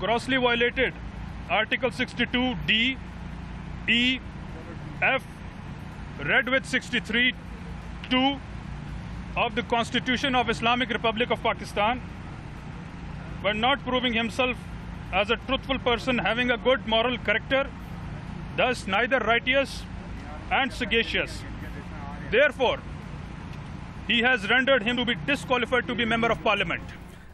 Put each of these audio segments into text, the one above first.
grossly violated Article 62D, E, F, read with 63(2) of the Constitution of Islamic Republic of Pakistan, by not proving himself as a truthful person having a good moral character, thus neither righteous and sagacious. Therefore, he has rendered him to be disqualified to be member of Parliament.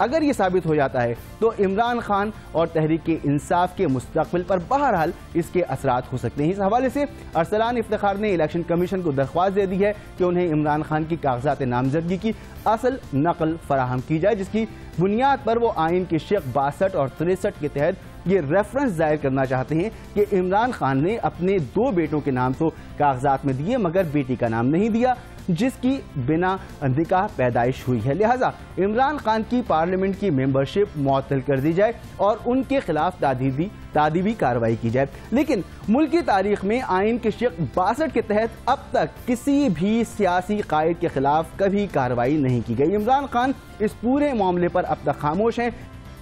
اگر یہ ثابت ہو جاتا ہے تو عمران خان اور تحریک انصاف کے مستقبل پر بہرحال اس کے اثرات ہو سکتے ہیں۔ اس حوالے سے ارسلان افتخار نے الیکشن کمیشن کو درخواست دے دی ہے کہ انہیں عمران خان کی کاغذات نامزدگی کی اصل نقل فراہم کی جائے، جس کی بنیاد پر وہ آئین کے شق 62 اور 63 کے تحت یہ ریفرنس ظاہر کرنا چاہتے ہیں کہ عمران خان نے اپنے 2 بیٹوں کے نام تو کاغذات میں دیے مگر بیٹی کا نام نہیں دیا، جس کی بنا نکاح پیدائش ہوئی ہے۔ لہٰذا عمران خان کی پارلیمنٹ کی ممبرشپ معطل کر دی جائے اور ان کے خلاف تادیبی کارروائی کی جائے۔ لیکن ملک کی تاریخ میں آئین کے شق 62 کے تحت اب تک کسی بھی سیاسی قائد کے خلاف کبھی کارروائی نہیں کی گئی۔ عمران خان اس پورے معاملے پر اب تک خاموش ہیں،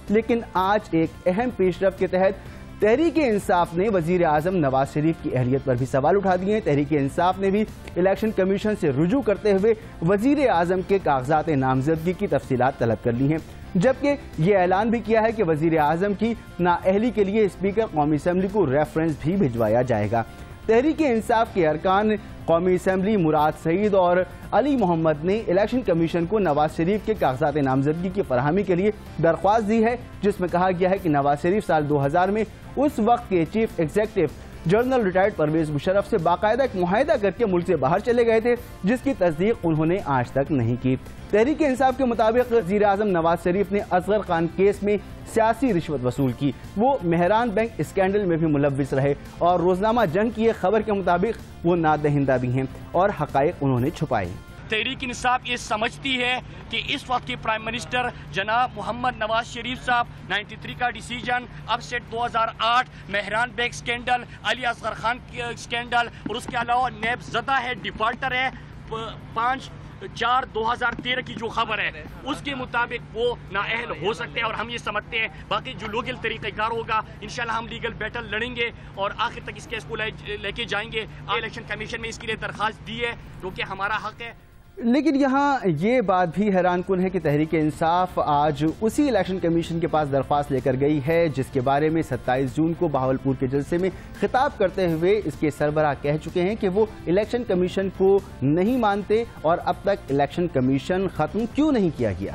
لیکن آج ایک اہم پیش رفت کے تحت تحریک انصاف نے وزیر اعظم نواز شریف کی اہلیت پر بھی سوال اٹھا دیے ہیں۔ تحریک انصاف نے بھی الیکشن کمیشن سے رجوع کرتے ہوئے وزیر اعظم کے کاغذات نامزدگی کی تفصیلات طلب کر لی ہیں، جبکہ یہ اعلان بھی کیا ہے کہ وزیر اعظم کی نااہلی کے لیے اسپیکر قومی اسمبلی کو ریفرنس بھی بھجوایا جائے گا۔ تحریک انصاف کے ارکان قومی اسمبلی مراد سعید اور علی محمد نے الیکشن کمیشن کو نواز شریف کے کاغذات نامزدگی کی فراہمی کے لیے درخواست دی ہے، جس میں کہا گیا ہے کہ نواز شریف سال 2000 میں اس وقت کے chief executive general retired Pervez Musharraf سے باقاعدہ ایک معاہدہ کر کے ملک سے باہر چلے گئے تھے، جس کی تصدیق انہوں نے آج تک نہیں کی۔ تحریک انصاف کے مطابق وزیر اعظم نواز شریف نے اصغر خان کیس میں سیاسی رشوت وصول کی، وہ مہران بینک اسکینڈل میں بھی ملوث رہے اور روزنامہ جنگ کی ایک خبر کے مطابق وہ نادہندہ بھی ہیں اور حقائق انہوں نے چھپائے۔ تحریک انصاف یہ سمجھتی ہے کہ اس وقت کے پرائم منسٹر جناب محمد نواز شریف صاحب 93 کا ڈیسیجن، اب set 2008، Mehran bank scandal, Ali Asghar Khan scandal اور اس کے علاوہ نیب زدہ ہے، ڈیفالٹر ہے 5/4/2013 کی جو خبر ہے اس کے مطابق وہ نااہل ہو سکتے ہیں، اور ہم یہ سمجھتے ہیں باقی جو لیگل طریقہ کار ہوگا انشاءاللہ ہم لیگل بیٹل لڑیں گے اور آخر تک اس کیس کو لے کے جائیں گے۔ الیکشن کمیشن میں اس کے لیے درخواست دی ہے کیونکہ ہمارا حق ہے۔ لیکن یہاں یہ بات بھی حیران کن ہے کہ تحریک انصاف آج اسی الیکشن کمیشن کے پاس درخواست لے کر گئی ہے جس کے بارے میں 27 جون کو بہاولپور کے جلسے میں خطاب کرتے ہوئے اس کے سربراہ کہہ چکے ہیں کہ وہ الیکشن کمیشن کو نہیں مانتے اور اب تک الیکشن کمیشن ختم کیوں نہیں کیا گیا۔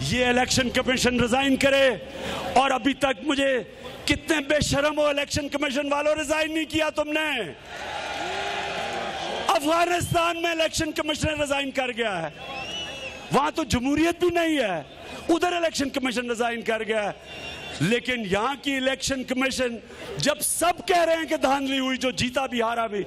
یہ الیکشن کمیشن ریزائن کرے، اور ابھی تک مجھے کتنے بے شرم ہو الیکشن کمیشن والوں، ریزائن نہیں کیا تم نے۔ افغانستان میں الیکشن کمیشن ریزائن کر گیا ہے، وہاں تو جمہوریت بھی نہیں ہے، ادھر الیکشن کمیشن ریزائن کر گیا ہے، لیکن یہاں کی الیکشن کمیشن جب سب کہہ رہے ہیں کہ دھاندلی ہوئی، جو جیتا بھی ہارا بھی،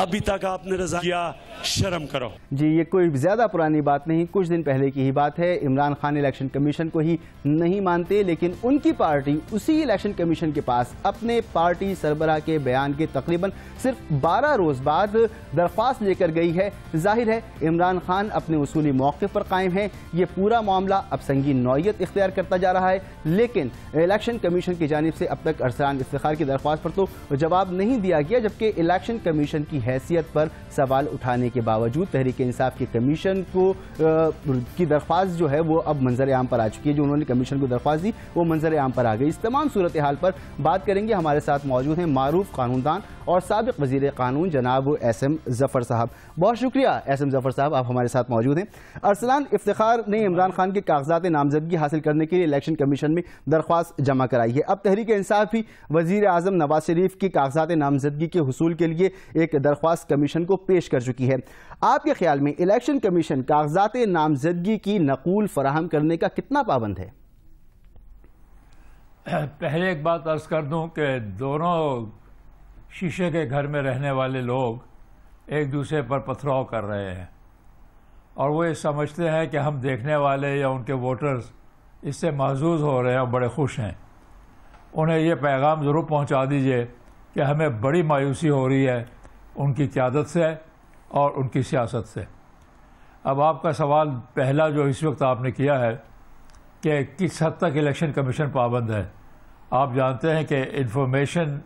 ابھی تک آپ نے ریزائن کیا، شرم کرو۔ جی یہ کوئی زیادہ پرانی بات نہیں، کچھ دن پہلے کی ہی بات ہے۔ عمران خان الیکشن کمیشن کو ہی نہیں مانتے، لیکن ان کی پارٹی اسی الیکشن کمیشن کے پاس اپنے پارٹی سربراہ کے بیان کے تقریباً صرف 12 روز بعد درخواست لے کر گئی ہے۔ ظاہر ہے عمران خان اپنے اصولی موقف پر قائم ہیں، یہ پورا معاملہ اب سنگین نوعیت اختیار کرتا جا رہا ہے، لیکن الیکشن کمیشن کی جانب سے اب تک ارسلان افتخار کی درخواست پر تو جواب نہیں دیا گیا، جبکہ الیکشن کمیشن کی حیثیت پر سوال اٹھانے کے باوجود تحریک انصاف کے کمیشن کی درخواست جو ہے وہ اب منظر عام پر آ چکی ہے۔ جو انہوں نے کمیشن کو درخواست دی وہ منظر عام پر آ گئی۔ اس تمام صورتحال پر بات کریں گے، ہمارے ساتھ موجود ہیں معروف قانون دان اور سابق وزیر قانون جناب ایس ایم ظفر صاحب۔ بہت شکریہ ایس ایم ظفر صاحب، آپ ہمارے ساتھ موجود ہیں۔ ارسلان افتخار نے عمران خان کے کاغذات نامزدگی حاصل کرنے کے لیے الیکشن کمیشن میں درخواست جمع کرائی ہے۔ اب تحریک انصاف بھی وزیر اعظم نواز شریف کی کاغذات نامزدگی کے حصول کے لیے ایک درخواست کمیشن کو پیش کر چکی ہے۔ آپ کے خیال میں الیکشن کمیشن کاغذات نامزدگی کی نقول فراہم کرنے کا کتنا پابند ہے؟ پہلے ایک بات عرض کر دوں کہ دونوں شیشے کے گھر میں رہنے والے لوگ ایک دوسرے پر پتھراؤ کر رہے ہیں، اور وہ یہ سمجھتے ہیں کہ ہم دیکھنے والے یا ان کے ووٹرز اس سے محظوظ ہو رہے ہیں اور بڑے خوش ہیں۔ انہیں یہ پیغام ضرور پہنچا دیجئے کہ ہمیں بڑی مایوسی ہو رہی ہے ان کی قیادت سے اور ان کی سیاست سے۔ اب آپ کا سوال پہلا جو اس وقت آپ نے کیا ہے کہ کس حد تک الیکشن کمیشن پابند ہے، آپ جانتے ہیں کہ انفارمیشن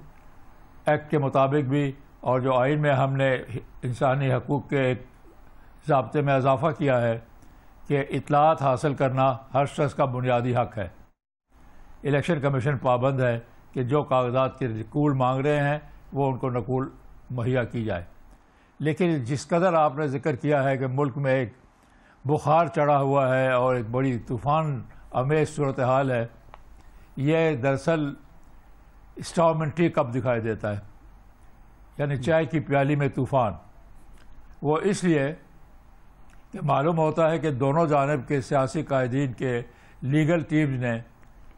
ایکٹ کے مطابق بھی اور جو آئین میں ہم نے انسانی حقوق کے ایک ضابطے میں اضافہ کیا ہے کہ اطلاعات حاصل کرنا ہر شخص کا بنیادی حق ہے۔ الیکشن کمیشن پابند ہے کہ جو کاغذات کے نقول مانگ رہے ہیں وہ ان کو نقول مہیا کی جائے، لیکن جس قدر آپ نے ذکر کیا ہے کہ ملک میں ایک بخار چڑھا ہوا ہے اور ایک بڑی طوفان امیز صورتحال ہے، یہ دراصل اسٹارم اینڈ ٹی کپ دکھائی دیتا ہے، یعنی چائے کی پیالی میں طوفان. وہ اس لیے کہ معلوم ہوتا ہے کہ دونوں جانب کے سیاسی قائدین کے لیگل ٹیمز نے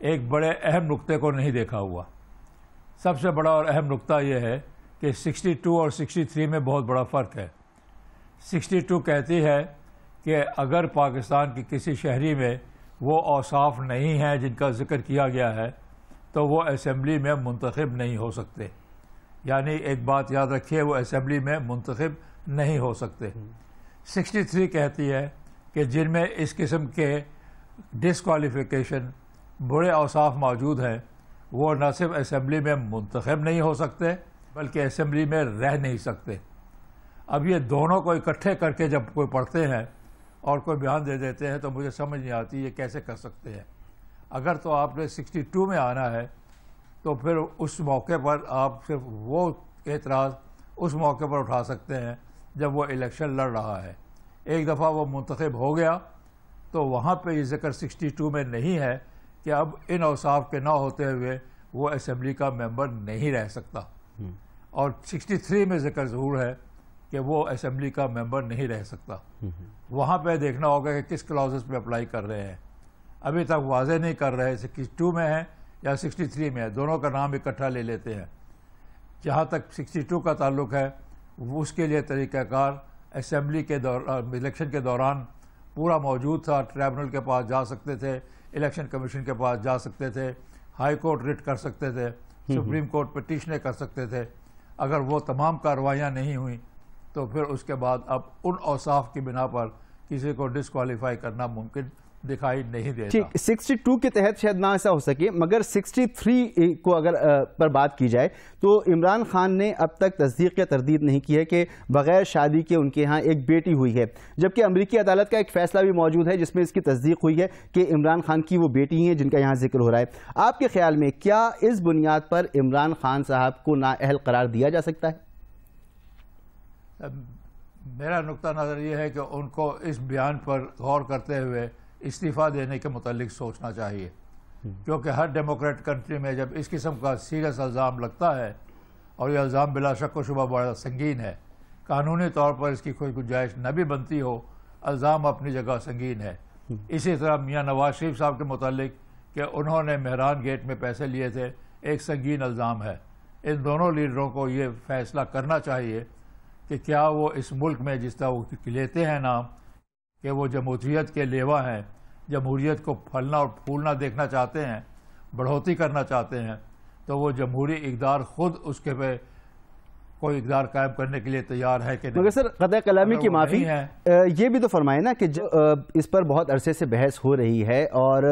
ایک بڑے اہم نقطے کو نہیں دیکھا ہوا. سب سے بڑا اور اہم نقطہ یہ ہے کہ 62 اور 63 میں بہت بڑا فرق ہے. 62 کہتی ہے کہ اگر پاکستان کی کسی شہری میں وہ اوصاف نہیں ہیں جن کا ذکر کیا گیا ہے تو وہ اسمبلی میں منتخب نہیں ہو سکتے. یعنی ایک بات یاد رکھیے، وہ اسمبلی میں منتخب نہیں ہو سکتے. 63 کہتی ہے کہ جن میں اس قسم کے ڈسکوالیفیکیشن برے اوصاف موجود ہیں وہ نہ صرف اسمبلی میں منتخب نہیں ہو سکتے بلکہ اسمبلی میں رہ نہیں سکتے. اب یہ دونوں کو اکٹھے کر کے جب کوئی پڑھتے ہیں اور کوئی بیان دے دیتے ہیں تو مجھے سمجھ نہیں آتی یہ کیسے کر سکتے ہیں. اگر تو آپ نے 62 میں آنا ہے تو پھر اس موقع پر آپ صرف وہ اعتراض اس موقع پر اٹھا سکتے ہیں جب وہ الیکشن لڑ رہا ہے. ایک دفعہ وہ منتخب ہو گیا تو وہاں پہ یہ ذکر 62 میں نہیں ہے کہ اب ان اوصاف کے نہ ہوتے ہوئے وہ اسمبلی کا ممبر نہیں رہ سکتا. اور 63 میں ذکر ضرور ہے کہ وہ اسمبلی کا ممبر نہیں رہ سکتا. وہاں پہ دیکھنا ہوگا کہ کس کلازز پہ اپلائی کر رہے ہیں. ابھی تک واضح نہیں کر رہے 62 میں ہیں یا 63 میں ہے، دونوں کا نام اکٹھا لے لیتے ہیں. جہاں تک 62 کا تعلق ہے اس کے لیے طریقہ کار اسمبلی کے الیکشن کے دوران پورا موجود تھا. ٹریبونل کے پاس جا سکتے تھے، الیکشن کمیشن کے پاس جا سکتے تھے، ہائی کورٹ ریٹ کر سکتے تھے، سپریم کورٹ پٹیشنیں کر سکتے تھے. اگر وہ تمام کارروائیاں نہیں ہوئیں تو پھر اس کے بعد اب ان اوصاف کی بنا پر کسی کو ڈسکوالیفائی کرنا ممکن دکھائی نہیں دیتا. ٹھیک، 62 کے تحت شاید نہ ایسا ہو سکے، مگر 63 کو اگر پر بات کی جائے تو عمران خان نے اب تک تصدیق یا تردید نہیں کی ہے کہ بغیر شادی کے ان کے ہاں ایک بیٹی ہوئی ہے، جبکہ امریکی عدالت کا ایک فیصلہ بھی موجود ہے جس میں اس کی تصدیق ہوئی ہے کہ عمران خان کی وہ بیٹی ہیں جن کا یہاں ذکر ہو رہا ہے. آپ کے خیال میں کیا اس بنیاد پر عمران خان صاحب کو نااہل قرار دیا جا سکتا ہے؟ میرا نقطہ نظر یہ ہے کہ ان کو اس بیان پر غور کرتے ہوئے استعفیٰ دینے کے متعلق سوچنا چاہیے، کیونکہ ہر ڈیموکریٹ کنٹری میں جب اس قسم کا سیریس الزام لگتا ہے اور یہ الزام بلا شک و شبہ بڑا سنگین ہے، قانونی طور پر اس کی کوئی گنجائش نہ بھی بنتی ہو، الزام اپنی جگہ سنگین ہے. اسی طرح میاں نواز شریف صاحب کے متعلق کہ انہوں نے مہران گیٹ میں پیسے لیے تھے، ایک سنگین الزام ہے. ان دونوں لیڈروں کو یہ فیصلہ کرنا چاہیے کہ کیا وہ اس ملک میں جس طرح وہ لیتے ہیں نام کہ وہ جمہوریت کے لیوا ہیں، جمہوریت کو پھلنا اور پھولنا دیکھنا چاہتے ہیں، بڑھوتی کرنا چاہتے ہیں، تو وہ جمہوری اقدار خود اس کے پہ کوئی اقدار قائم کرنے کے لیے تیار ہے کہ نہیں. مگر سر قطع کلامی کی معافی، یہ بھی تو فرمائے نا کہ اس پر بہت عرصے سے بحث ہو رہی ہے اور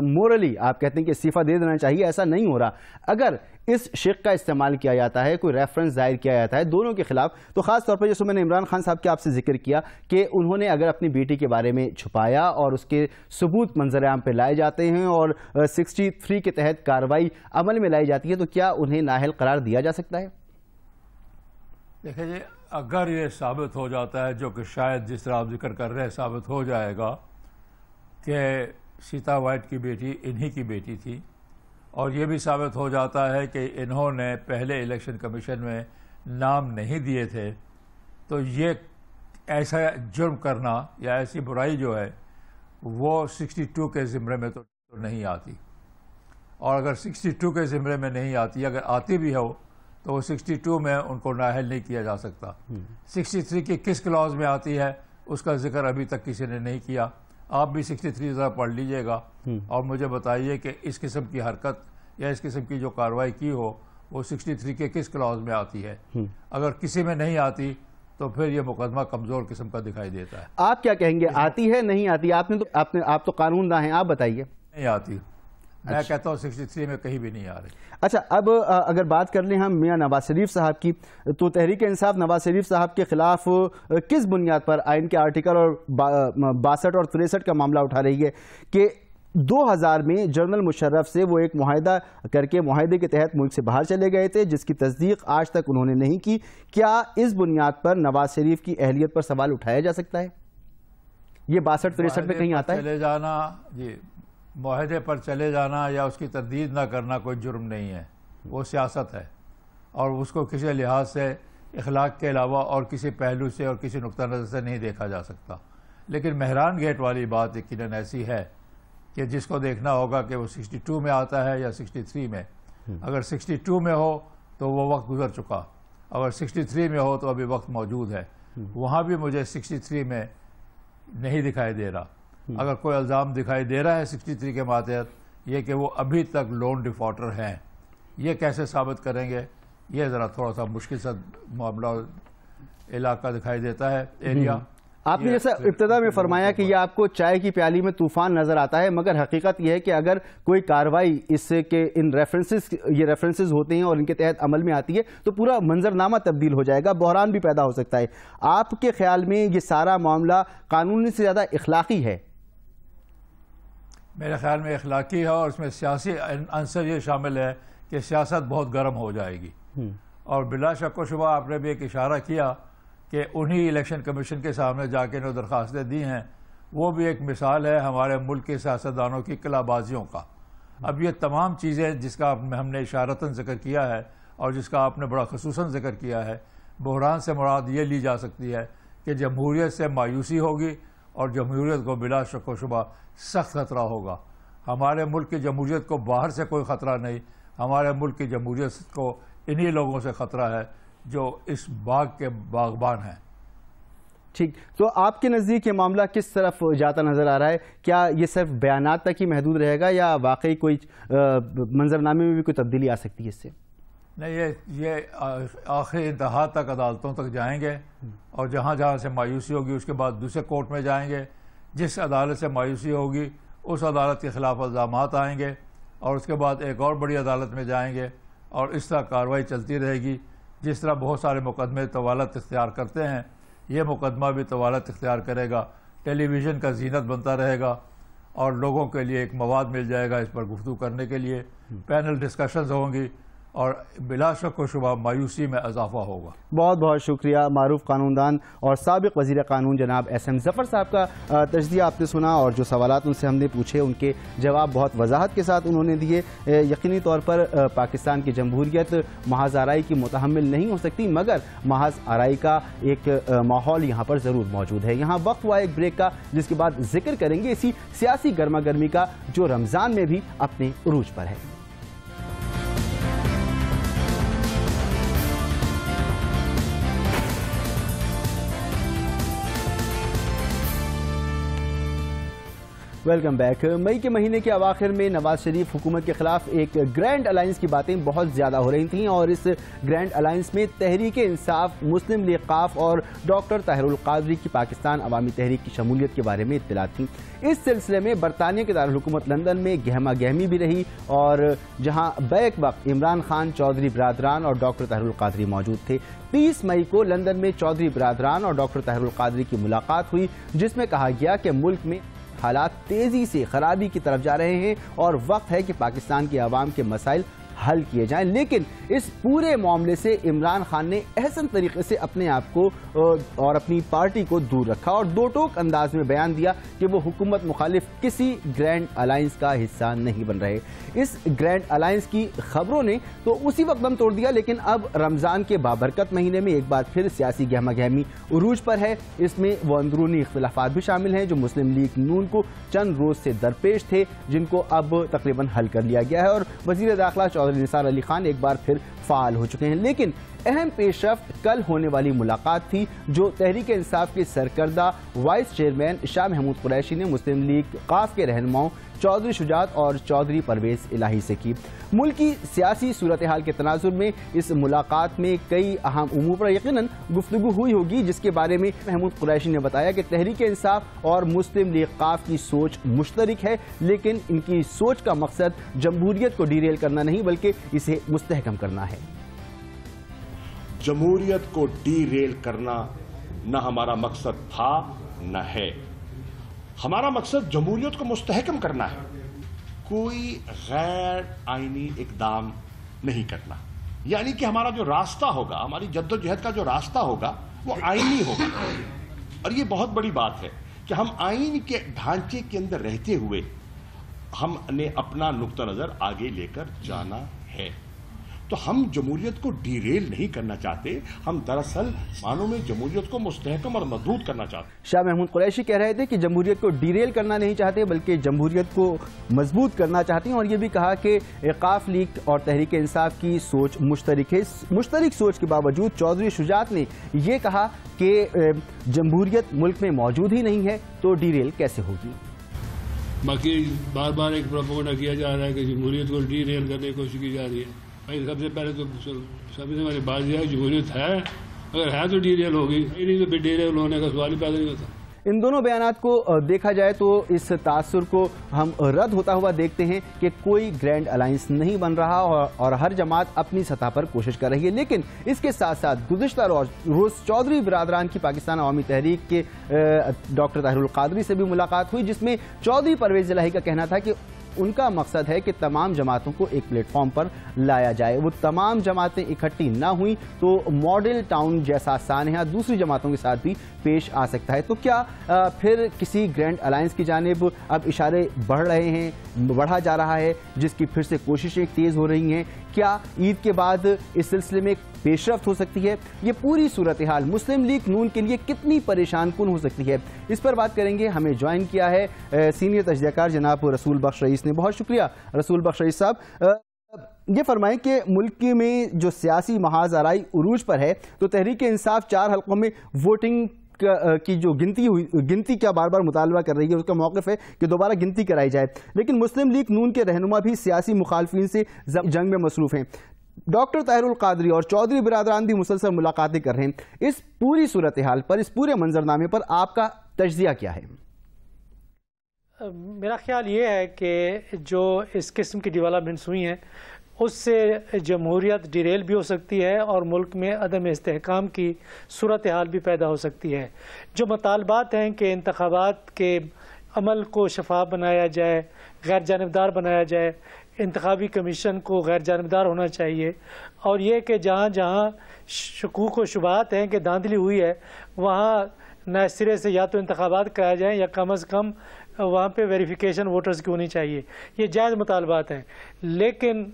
مورلی آپ کہتے ہیں کہ استعفیٰ دے دینا چاہیے، ایسا نہیں ہو رہا. اگر اس شق کا استعمال کیا جاتا ہے، کوئی ریفرنس ظاہر کیا جاتا ہے دونوں کے خلاف، تو خاص طور پر جیسے میں نے عمران خان صاحب کے آپ سے ذکر کیا کہ انہوں نے اگر اپنی بیٹی کے بارے میں چھپایا اور اس کے ثبوت منظر عام پہ لائے جاتے ہیں اور 63 کے تحت کارروائی عمل میں لائی جاتی ہے تو کیا انہیں نااہل قرار دیا جا سکتا ہے؟ دیکھیں جی، اگر یہ ثابت ہو جاتا ہے، جو کہ شاید جس طرح آپ ذکر کر رہے ہیں ثابت ہو جائے گا کہ سیتا وائٹ کی بیٹی انہی کی بیٹی تھی، اور یہ بھی ثابت ہو جاتا ہے کہ انہوں نے پہلے الیکشن کمیشن میں نام نہیں دیے تھے، تو یہ ایسا جرم کرنا یا ایسی برائی جو ہے وہ 62 کے زمرے میں تو نہیں آتی. اور اگر 62 کے زمرے میں نہیں آتی، اگر آتی بھی ہو تو وہ 62 میں ان کو نااہل نہیں کیا جا سکتا. 63 کی کس کلاز میں آتی ہے اس کا ذکر ابھی تک کسی نے نہیں کیا. آپ بھی 63 ذرا پڑھ لیجئے گا اور مجھے بتائیے کہ اس قسم کی حرکت یا اس قسم کی جو کارروائی کی ہو وہ 63 کے کس کلاز میں آتی ہے. اگر کسی میں نہیں آتی تو پھر یہ مقدمہ کمزور قسم کا دکھائی دیتا ہے. آپ کیا کہیں گے، آتی ہے نہیں آتی؟ آپ تو قانون داں ہیں، آپ بتائیے. نہیں آتی، میں کہتا ہوں 63 میں کہیں بھی نہیں آ رہی. اچھا، اب اگر بات کر لیں ہم میاں نواز شریف صاحب کی، تو تحریک انصاف نواز شریف صاحب کے خلاف کس بنیاد پر آئین کے آرٹیکل اور 62 اور 63 کا معاملہ اٹھا رہی ہے کہ 2000 میں جنرل مشرف سے وہ ایک معاہدہ کر کے معاہدے کے تحت ملک سے باہر چلے گئے تھے جس کی تصدیق آج تک انہوں نے نہیں کی. کیا اس بنیاد پر نواز شریف کی اہلیت پر سوال اٹھایا جا سکتا ہے؟ یہ 62-63 میں کہیں آتا ہے؟ چلے جانا، جی، معاہدے پر چلے جانا یا اس کی تردید نہ کرنا کوئی جرم نہیں ہے، وہ سیاست ہے، اور اس کو کسی لحاظ سے اخلاق کے علاوہ اور کسی پہلو سے اور کسی نقطہ نظر سے نہیں دیکھا جا سکتا. لیکن مہران گیٹ والی بات یقیناً ایسی ہے کہ جس کو دیکھنا ہوگا کہ وہ 62 میں آتا ہے یا 63 میں. اگر 62 میں ہو تو وہ وقت گزر چکا، اگر 63 میں ہو تو ابھی وقت موجود ہے. وہاں بھی مجھے 63 میں نہیں دکھائی دے رہا. اگر کوئی الزام دکھائی دے رہا ہے 63 کے ماتحت یہ کہ وہ ابھی تک لون ڈیفالٹر ہیں، یہ کیسے ثابت کریں گے؟ یہ ذرا تھوڑا سا مشکل سا معاملہ علاقہ دکھائی دیتا ہے، ایریا. آپ نے جیسا ابتدا میں فرمایا کہ یہ آپ کو چائے کی پیالی میں طوفان نظر آتا ہے، مگر حقیقت یہ ہے کہ اگر کوئی کارروائی اس سے کہ یہ ریفرنسز ہوتے ہیں اور ان کے تحت عمل میں آتی ہے تو پورا منظرنامہ تبدیل ہو جائے گا، بحران بھی پیدا ہو سکتا ہے. آپ کے خیال میں یہ سارا معاملہ قانونی سے زیادہ اخلاقی ہے؟ میرے خیال میں اخلاقی ہے، اور اس میں سیاسی عنصر یہ شامل ہے کہ سیاست بہت گرم ہو جائے گی. اور بلا شک و شبہ آپ نے بھی ایک اشارہ کیا کہ انہی الیکشن کمیشن کے سامنے جا کے انہوں درخواستیں دی ہیں، وہ بھی ایک مثال ہے ہمارے ملک کے سیاستدانوں کی قلع بازیوں کا. اب یہ تمام چیزیں جس کا ہم نے اشارتاً ذکر کیا ہے اور جس کا آپ نے بڑا خصوصاً ذکر کیا ہے، بحران سے مراد یہ لی جا سکتی ہے کہ جمہوریت سے مایوسی ہوگی اور جمہوریت کو بلا شک و شبہ سخت خطرہ ہوگا. ہمارے ملک کی جمہوریت کو باہر سے کوئی خطرہ نہیں، ہمارے ملک کی جمہوریت کو انہی لوگوں سے خطرہ ہے جو اس باغ کے باغبان ہیں. ٹھیک، تو آپ کے نزدیک یہ معاملہ کس طرف جاتا نظر آ رہا ہے؟ کیا یہ صرف بیانات تک ہی محدود رہے گا یا واقعی کوئی منظرنامے میں بھی کوئی تبدیلی آ سکتی ہے اس سے؟ نہیں، یہ آخری انتہا تک عدالتوں تک جائیں گے، اور جہاں جہاں سے مایوسی ہوگی اس کے بعد دوسرے کورٹ میں جائیں گے. جس عدالت سے مایوسی ہوگی اس عدالت کے خلاف الزامات آئیں گے، اور اس کے بعد ایک اور بڑی عدالت میں جائیں گے، اور اس طرح کارروائی چلتی رہے گی. جس طرح بہت سارے مقدمے طوالت اختیار کرتے ہیں، یہ مقدمہ بھی طوالت اختیار کرے گا. ٹیلی ویژن کا زینت بنتا رہے گا اور لوگوں کے لیے ایک مواد مل جائے گا اس پر گفتگو کرنے کے لیے. پینل ڈسکشنز ہوں گی اور بلا شک و شبہ مایوسی میں اضافہ ہوگا. بہت بہت شکریہ معروف قانوندان اور سابق وزیر قانون جناب ایس ایم ظفر صاحب کا تجزیہ آپ نے سنا، اور جو سوالات ان سے ہم نے پوچھے ان کے جواب بہت وضاحت کے ساتھ انہوں نے دیے. یقینی طور پر پاکستان کی جمہوریت محض آرائی کی متحمل نہیں ہو سکتی، مگر محض آرائی کا ایک ماحول یہاں پر ضرور موجود ہے. یہاں وقت ہوا ایک بریک کا، جس کے بعد ذکر کریں گے اسی سیاسی گرما گرمی کا جو رمضان میں بھی اپنے عروج پر ہے. Welcome back. مئی کے مہینے کے اواخر میں نواز شریف حکومت کے خلاف ایک گرینڈ الائنس کی باتیں بہت زیادہ ہو رہی تھیں، اور اس گرینڈ الائنس میں تحریک انصاف، مسلم لیگ قاف اور ڈاکٹر طاہر القادری کی پاکستان عوامی تحریک کی شمولیت کے بارے میں اطلاعات تھیں. اس سلسلے میں برطانیہ کے دارالحکومت لندن میں گہما گہمی بھی رہی، اور جہاں بیک وقت عمران خان، چودھری برادران اور ڈاکٹر طاہر القادری موجود تھے. 30 مئی کو لندن میں چودھری برادران اور ڈاکٹر طاہر القادری کی ملاقات ہوئی، جس میں کہا گیا کہ ملک میں حالات تیزی سے خرابی کی طرف جا رہے ہیں اور وقت ہے کہ پاکستان کے عوام کے مسائل حل کیے جائیں. لیکن اس پورے معاملے سے عمران خان نے احسن طریقے سے اپنے آپ کو اور اپنی پارٹی کو دور رکھا اور دو ٹوک انداز میں بیان دیا کہ وہ حکومت مخالف کسی گرینڈ الائنس کا حصہ نہیں بن رہے. اس گرینڈ الائنس کی خبروں نے تو اسی وقت دم توڑ دیا، لیکن اب رمضان کے بابرکت مہینے میں ایک بار پھر سیاسی گہما گہمی عروج پر ہے. اس میں وہ اندرونی اختلافات بھی شامل ہیں جو مسلم لیگ نون کو چند روز سے درپیش تھے، جن کو اب تقریباً حل کر لیا گیا ہے، اور وزیر داخلہ چودھری نثار علی خان ایک بار پھر فعال ہو چکے ہیں. لیکن اہم پیش رفت کل ہونے والی ملاقات تھی جو تحریک انصاف کے سرکردہ وائس چیئرمین شاہ محمود قریشی نے مسلم لیگ قاف کے رہنماؤں چودھری شجاعت اور چودھری پرویز الہی سے کی. ملکی سیاسی صورتحال کے تناظر میں اس ملاقات میں کئی اہم امور پر یقیناً گفتگو ہوئی ہوگی، جس کے بارے میں محمود قریشی نے بتایا کہ تحریک انصاف اور مسلم لیگ قاف کی سوچ مشترک ہے، لیکن ان کی سوچ کا مقصد جمہوریت کو ڈیریل کرنا نہیں بلکہ اسے مستحکم کرنا ہے. جمہوریت کو ڈی ریل کرنا نہ ہمارا مقصد تھا نہ ہے. ہمارا مقصد جمہوریت کو مستحکم کرنا ہے، کوئی غیر آئینی اقدام نہیں کرنا. یعنی کہ ہمارا جو راستہ ہوگا، ہماری جد و جہد کا جو راستہ ہوگا وہ آئینی ہوگا. اور یہ بہت بڑی بات ہے کہ ہم آئین کے ڈھانچے کے اندر رہتے ہوئے ہم نے اپنا نقطہ نظر آگے لے کر جانا ہے. تو ہم جمہوریت کو ڈیریل نہیں کرنا چاہتے، ہم دراصل معنوں میں جمہوریت کو مستحکم اور مضبوط کرنا چاہتے ہیں. شاہ محمود قریشی کہہ رہے تھے کہ جمہوریت کو ڈیریل کرنا نہیں چاہتے بلکہ جمہوریت کو مضبوط کرنا چاہتے ہیں، اور یہ بھی کہا کہ ایقاف لیگ اور تحریک انصاف کی سوچ مشترک ہے. مشترک سوچ کے باوجود چودھری شجاعت نے یہ کہا کہ جمہوریت ملک میں موجود ہی نہیں ہے تو ڈیریل کیسے ہوگی. باقی بار بار ایک پروپیگنڈا کیا جا رہا ہے کہ جمہوریت کو ڈی ریل کرنے کی کوشش کی جا رہی ہے. بھائی سب سے پہلے تو سب سے ہماری بات یہ ہے جمہوریت ہے، اگر ہے تو ڈی ریل ہوگی، نہیں تو پھر ڈی ریل ہونے کا سوال ہی پیدا نہیں ہوتا. ان دونوں بیانات کو دیکھا جائے تو اس تاثر کو ہم رد ہوتا ہوا دیکھتے ہیں کہ کوئی گرینڈ الائنس نہیں بن رہا اور ہر جماعت اپنی سطح پر کوشش کر رہی ہے. لیکن اس کے ساتھ ساتھ گزشتہ روز چودھری برادران کی پاکستان عوامی تحریک کے ڈاکٹر طاہر القادری سے بھی ملاقات ہوئی، جس میں چودھری پرویز الہی کا کہنا تھا کہ ان کا مقصد ہے کہ تمام جماعتوں کو ایک پلیٹ فارم پر لایا جائے. وہ تمام جماعتیں اکٹھی نہ ہوئیں تو ماڈل ٹاؤن جیسا سانحہ دوسری جماعتوں کے ساتھ بھی پیش آ سکتا ہے. تو کیا پھر کسی گرینڈ الائنس کی جانب اب اشارے بڑھ رہے ہیں، بڑھا جا رہا ہے، جس کی پھر سے کوششیں تیز ہو رہی ہیں؟ کیا عید کے بعد اس سلسلے میں پیش رفت ہو سکتی ہے؟ یہ پوری صورتحال مسلم لیگ نون کے لیے کتنی پریشان کن ہو سکتی ہے، اس پر بات کریں گے. ہمیں جوائن کیا ہے سینئر تجزیہ کار جناب رسول بخش رئیس نے. بہت شکریہ رسول بخش رئیس صاحب. یہ فرمائیں کہ ملک میں جو سیاسی محاذ آرائی عروج پر ہے تو تحریک انصاف 4 حلقوں میں ووٹنگ کی جو گنتی کا بار بار مطالبہ کر رہی ہے، اس کا موقف ہے کہ دوبارہ گنتی کرائی جائے، لیکن مسلم لیگ نون کے رہنما بھی سیاسی مخالفین سے جنگ میں مصروف ہیں. ڈاکٹر طاہر القادری اور چودھری برادران بھی مسلسل ملاقاتیں کر رہے ہیں. اس پوری صورتحال پر، اس پورے منظرنامے پر آپ کا تجزیہ کیا ہے؟ میرا خیال یہ ہے کہ جو اس قسم کی ڈیولپمنٹس ہوئی ہیں اس سے جمہوریت ڈیریل بھی ہو سکتی ہے اور ملک میں عدم استحکام کی صورتحال بھی پیدا ہو سکتی ہے. جو مطالبات ہیں کہ انتخابات کے عمل کو شفاف بنایا جائے، غیر جانبدار بنایا جائے، انتخابی کمیشن کو غیر جانبدار ہونا چاہیے، اور یہ کہ جہاں جہاں شکوک و شبہات ہیں کہ دھاندلی ہوئی ہے وہاں نئے سرے سے یا تو انتخابات کرائے جائیں یا کم از کم وہاں پہ ویریفیکیشن ووٹرز کی ہونی چاہیے. یہ جائز مطالبات ہیں، لیکن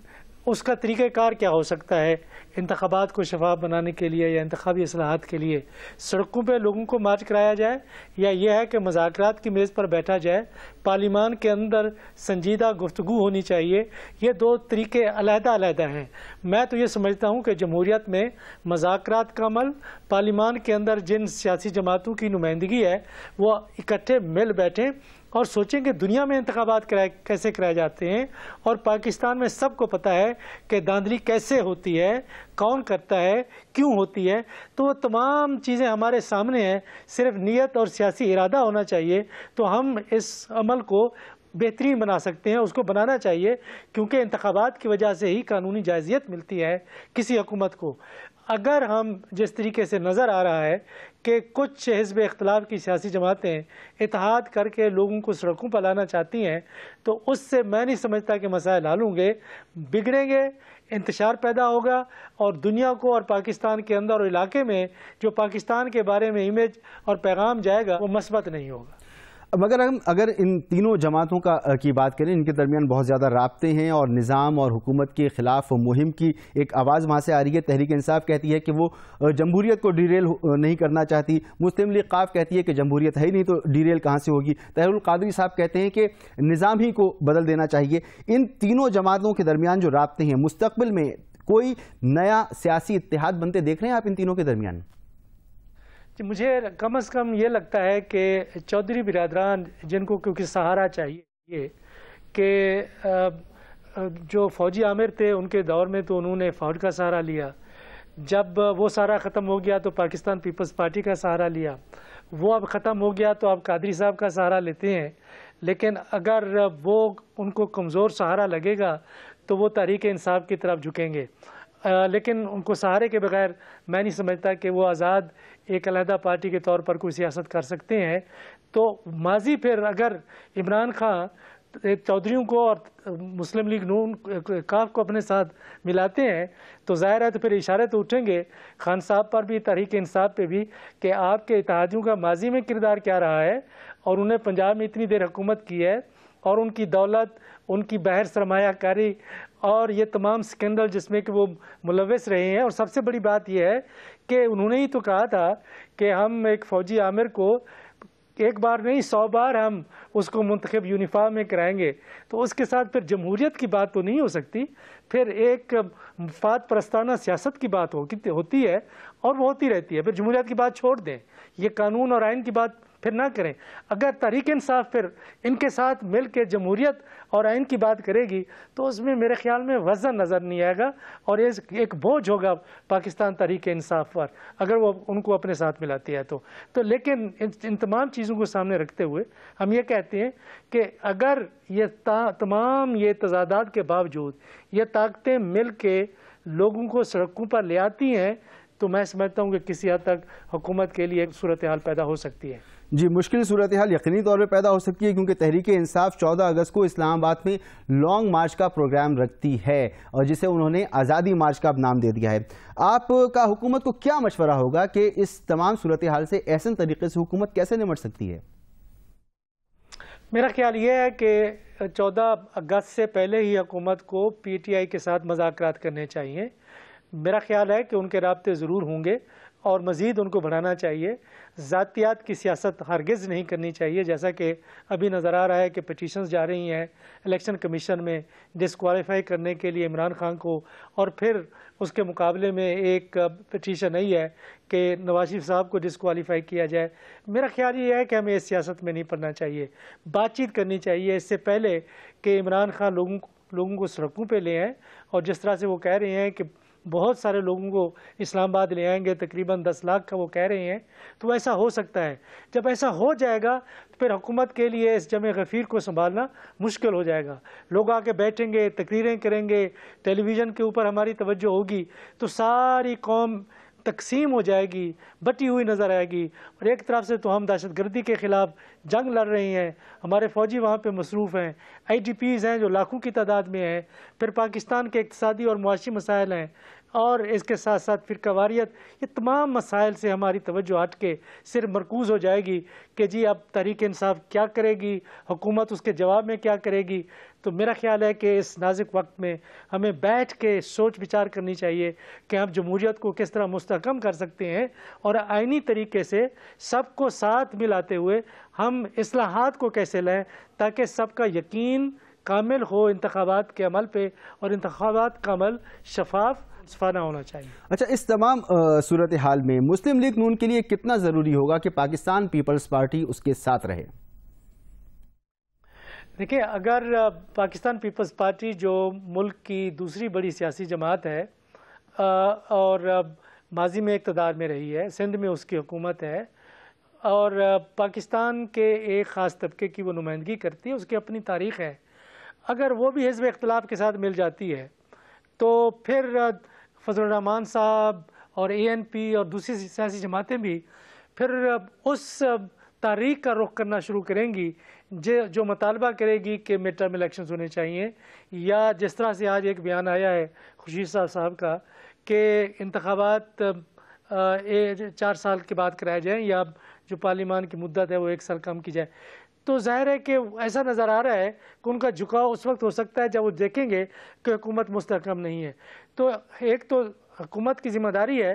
اس کا طریقہ کار کیا ہو سکتا ہے انتخابات کو شفاف بنانے کے لیے یا انتخابی اصلاحات کے لیے؟ سڑکوں پہ لوگوں کو مارچ کرایا جائے یا یہ ہے کہ مذاکرات کی میز پر بیٹھا جائے، پارلیمان کے اندر سنجیدہ گفتگو ہونی چاہیے؟ یہ 2 طریقے علیحدہ علیحدہ ہیں. میں تو یہ سمجھتا ہوں کہ جمہوریت میں مذاکرات کا عمل، پارلیمان کے اندر جن سیاسی جماعتوں کی نمائندگی ہے وہ اکٹھے مل بیٹھیں اور سوچیں کہ دنیا میں انتخابات کیسے کرائے جاتے ہیں، اور پاکستان میں سب کو پتہ ہے کہ دھاندلی کیسے ہوتی ہے، کون کرتا ہے، کیوں ہوتی ہے. تو وہ تمام چیزیں ہمارے سامنے ہیں، صرف نیت اور سیاسی ارادہ ہونا چاہیے تو ہم اس عمل کو بہترین بنا سکتے ہیں. اس کو بنانا چاہیے کیونکہ انتخابات کی وجہ سے ہی قانونی جائزیت ملتی ہے کسی حکومت کو. اگر ہم جس طریقے سے نظر آ رہا ہے کہ کچھ حزب اختلاف کی سیاسی جماعتیں اتحاد کر کے لوگوں کو سڑکوں پر لانا چاہتی ہیں تو اس سے میں نہیں سمجھتا کہ مسائل حل ہوں گے، بگڑیں گے، انتشار پیدا ہوگا اور دنیا کو اور پاکستان کے اندر اور علاقے میں جو پاکستان کے بارے میں امیج اور پیغام جائے گا وہ مثبت نہیں ہوگا. مگر ہم اگر ان تینوں جماعتوں کی بات کریں، ان کے درمیان بہت زیادہ رابطے ہیں اور نظام اور حکومت کے خلاف مہم کی ایک آواز وہاں سے آ رہی ہے. تحریک انصاف کہتی ہے کہ وہ جمہوریت کو ڈیریل نہیں کرنا چاہتی، مسلم لیگ قاف کہتی ہے کہ جمہوریت ہے ہی نہیں تو ڈیریل کہاں سے ہوگی، طاہر القادری صاحب کہتے ہیں کہ نظام ہی کو بدل دینا چاہیے. ان تینوں جماعتوں کے درمیان جو رابطے ہیں، مستقبل میں کوئی نیا سیاسی اتحاد بنتے دیکھ رہے ہیں آپ ان تینوں کے درمیان؟ مجھے کم از کم یہ لگتا ہے کہ چودھری برادران جن کو کیونکہ سہارا چاہیے کہ جو فوجی عامر تھے ان کے دور میں تو انہوں نے فوج کا سہارا لیا، جب وہ سہارا ختم ہو گیا تو پاکستان پیپلز پارٹی کا سہارا لیا، وہ اب ختم ہو گیا تو اب قادری صاحب کا سہارا لیتے ہیں. لیکن اگر وہ ان کو کمزور سہارا لگے گا تو وہ تحریک انصاف کی طرف جھکیں گے، لیکن ان کو سہارے کے بغیر میں نہیں سمجھتا کہ وہ آزاد ایک علیحدہ پارٹی کے طور پر کوئی سیاست کر سکتے ہیں. تو ماضی پھر اگر عمران خان چودھریوں کو اور مسلم لیگ نون کاف کو اپنے ساتھ ملاتے ہیں تو ظاہر ہے تو پھر اشارے تو اٹھیں گے خان صاحب پر بھی، تحریک انصاف پہ بھی، کہ آپ کے اتحادیوں کا ماضی میں کردار کیا رہا ہے اور انہیں پنجاب میں اتنی دیر حکومت کی ہے اور ان کی دولت، ان کی بہر سرمایہ کاری اور یہ تمام سکینڈل جس میں کہ وہ ملوث رہے ہیں. اور سب سے بڑی بات یہ ہے کہ انہوں نے ہی تو کہا تھا کہ ہم ایک فوجی عامر کو ایک بار نہیں 100 بار ہم اس کو منتخب یونیفارم میں کرائیں گے. تو اس کے ساتھ پھر جمہوریت کی بات تو نہیں ہو سکتی، پھر ایک مفاد پرستانہ سیاست کی بات ہوتی ہے اور وہ ہوتی رہتی ہے. پھر جمہوریت کی بات چھوڑ دیں، یہ قانون اور آئین کی بات پھر نہ کریں. اگر تحریک انصاف پھر ان کے ساتھ مل کے جمہوریت اور آئین کی بات کرے گی تو اس میں میرے خیال میں وزن نظر نہیں آئے گا اور ایک بوجھ ہوگا پاکستان تحریک انصاف پر اگر وہ ان کو اپنے ساتھ ملاتی ہے تو لیکن ان تمام چیزوں کو سامنے رکھتے ہوئے ہم یہ کہتے ہیں کہ اگر یہ تمام یہ تضادات کے باوجود یہ طاقتیں مل کے لوگوں کو سڑکوں پر لے آتی ہیں تو میں سمجھتا ہوں کہ کسی حد تک حکومت کے لیے ایک صورتحال پیدا ہو سکتی ہے. جی، مشکل صورتحال یقینی طور پہ پیدا ہو سکتی ہے کیونکہ تحریک انصاف 14 اگست کو اسلام آباد میں لانگ مارچ کا پروگرام رکھتی ہے اور جسے انہوں نے آزادی مارچ کا نام دے دیا ہے. آپ کا حکومت کو کیا مشورہ ہوگا کہ اس تمام صورتحال سے احسن طریقے سے حکومت کیسے نمٹ سکتی ہے؟ میرا خیال یہ ہے کہ 14 اگست سے پہلے ہی حکومت کو پی ٹی آئی کے ساتھ مذاکرات کرنے چاہیے. میرا خیال ہے کہ ان کے رابطے ضرور ہوں گے اور مزید ان کو بڑھانا چاہیے. ذاتیات کی سیاست ہرگز نہیں کرنی چاہیے، جیسا کہ ابھی نظر آ رہا ہے کہ پٹیشنز جا رہی ہیں الیکشن کمیشن میں ڈسکوالیفائی کرنے کے لیے عمران خان کو، اور پھر اس کے مقابلے میں ایک پٹیشن نہیں ہے کہ نواز شریف صاحب کو ڈسکوالیفائی کیا جائے. میرا خیال یہ ہے کہ ہمیں اس سیاست میں نہیں پڑنا چاہیے، بات چیت کرنی چاہیے اس سے پہلے کہ عمران خان لوگوں کو سڑکوں پہ لے آئیں. اور جس طرح سے وہ کہہ رہے ہیں کہ بہت سارے لوگوں کو اسلام آباد لے آئیں گے، تقریباً 10 لاکھ کا وہ کہہ رہے ہیں، تو ایسا ہو سکتا ہے. جب ایسا ہو جائے گا تو پھر حکومت کے لیے اس جمع غفیر کو سنبھالنا مشکل ہو جائے گا. لوگ آ کے بیٹھیں گے، تقریریں کریں گے، ٹیلی ویژن کے اوپر ہماری توجہ ہوگی تو ساری قوم تقسیم ہو جائے گی، بٹی ہوئی نظر آئے گی. اور ایک طرف سے تو ہم دہشت گردی کے خلاف جنگ لڑ رہے ہیں، ہمارے فوجی وہاں پہ مصروف ہیں، آئی ڈی پیز ہیں جو لاکھوں کی تعداد میں ہیں، پھر پاکستان کے اقتصادی اور معاشی مسائل ہیں، اور اس کے ساتھ ساتھ فرقہ واریت. یہ تمام مسائل سے ہماری توجہ ہٹ کے صرف مرکوز ہو جائے گی کہ جی اب تحریک انصاف کیا کرے گی، حکومت اس کے جواب میں کیا کرے گی. تو میرا خیال ہے کہ اس نازک وقت میں ہمیں بیٹھ کے سوچ بچار کرنی چاہیے کہ ہم جمہوریت کو کس طرح مستحکم کر سکتے ہیں اور آئینی طریقے سے سب کو ساتھ ملاتے ہوئے ہم اصلاحات کو کیسے لائیں تاکہ سب کا یقین کامل ہو انتخابات کے عمل پہ، اور انتخابات کا عمل شفاف صفانہ ہونا چاہیے. اچھا، اس تمام صورتحال میں مسلم لیگ نون کے لیے کتنا ضروری ہوگا کہ پاکستان پیپلز پارٹی اس کے ساتھ رہے؟ دیکھیں، اگر پاکستان پیپلز پارٹی جو ملک کی دوسری بڑی سیاسی جماعت ہے اور ماضی میں اقتدار میں رہی ہے، سندھ میں اس کی حکومت ہے اور پاکستان کے ایک خاص طبقے کی وہ نمائندگی کرتی ہے، اس کی اپنی تاریخ ہے، اگر وہ بھی حزب اختلاف کے ساتھ مل جاتی ہے تو پھر فضل الرحمان صاحب اور اے این پی اور دوسری سیاسی جماعتیں بھی پھر اس تحریک کا رخ کرنا شروع کریں گی جو مطالبہ کرے گی کہ مڈ ٹرم الیکشنز ہونے چاہیے، یا جس طرح سے آج ایک بیان آیا ہے خورشید صاحب کا کہ انتخابات 4 سال کے بعد کرائے جائیں یا جو پارلیمان کی مدت ہے وہ 1 سال کم کی جائے. تو ظاہر ہے کہ ایسا نظر آ رہا ہے کہ ان کا جھکاؤ اس وقت ہو سکتا ہے جب وہ دیکھیں گے کہ حکومت مستحکم نہیں ہے. تو ایک تو حکومت کی ذمہ داری ہے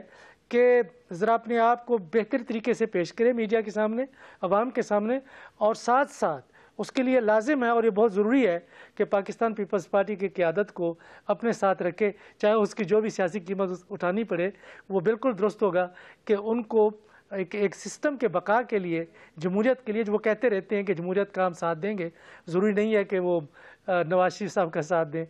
کہ ذرا اپنے آپ کو بہتر طریقے سے پیش کرے میڈیا کے سامنے، عوام کے سامنے، اور ساتھ ساتھ اس کے لیے لازم ہے اور یہ بہت ضروری ہے کہ پاکستان پیپلز پارٹی کی قیادت کو اپنے ساتھ رکھے، چاہے اس کی جو بھی سیاسی قیمت اٹھانی پڑے. وہ بالکل درست ہوگا کہ ان کو ایک سسٹم کے بقا کے لیے، جمہوریت کے لیے، جو وہ کہتے رہتے ہیں کہ جمہوریت کا ہم ساتھ دیں گے، ضروری نہیں ہے کہ وہ نواز شریف صاحب کا ساتھ دیں،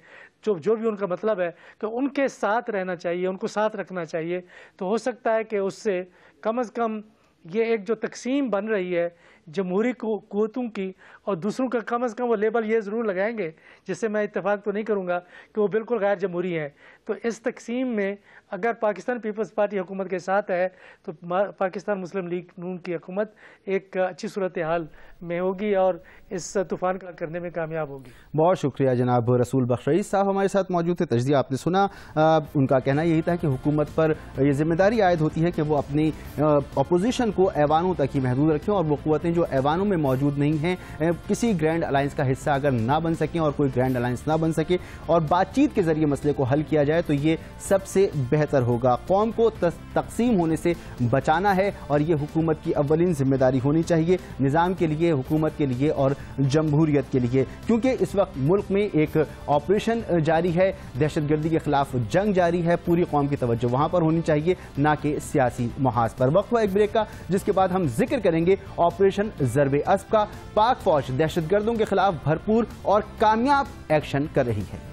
جو بھی ان کا مطلب ہے کہ ان کے ساتھ رہنا چاہیے، ان کو ساتھ رکھنا چاہیے. تو ہو سکتا ہے کہ اس سے کم از کم یہ ایک جو تقسیم بن رہی ہے، جمہوری قوتوں کی اور دوسروں کا کم از کم وہ لیبل یہ ضرور لگائیں گے، جس سے میں اتفاق تو نہیں کروں گا کہ وہ بالکل غیر جمہوری ہیں. تو اس تقسیم میں اگر پاکستان پیپلز پارٹی حکومت کے ساتھ ہے تو پاکستان مسلم لیگ نون کی حکومت ایک اچھی صورتحال میں ہوگی اور اس طوفان کا کرنے میں کامیاب ہوگی. بہت شکریہ جناب رسول بخش رئیس صاحب ہمارے ساتھ موجود تھے. تجزیہ آپ نے سنا. ان کا کہنا یہی تھا کہ حکومت پر یہ ذمہ داری عائد ہوتی ہے کہ وہ اپنی اپوزیشن کو ایوانوں تک ہی محدود رکھیں، اور وہ قوتیں جو ایوانوں میں موجود نہیں ہیں کسی گرینڈ الائنس کا حصہ اگر نہ بن سکیں اور کوئی گرینڈ الائنس نہ بن سکے اور بات چیت کے ذریعے مسئلے کو حل کیا جائے تو یہ سب سے بہتر ہوگا. قوم کو تقسیم ہونے سے بچانا ہے اور یہ حکومت کی اولین ذمہ داری ہونی چاہیے، نظام کے لیے، حکومت کے لیے اور جمہوریت کے لیے، کیونکہ اس وقت ملک میں ایک آپریشن جاری ہے، دہشت گردی کے خلاف جنگ جاری ہے. پوری قوم کی توجہ وہاں پر ہونی چاہیے، نہ کہ سیاسی محاذ پر. وقت ہوا ایک بریک کا، جس کے بعد ہم ذکر کریں گے آپریشن ضرب اسب کا. پاک فوج دہشت گردوں کے خلاف بھرپور اور کامیاب ایکشن کر رہی ہے.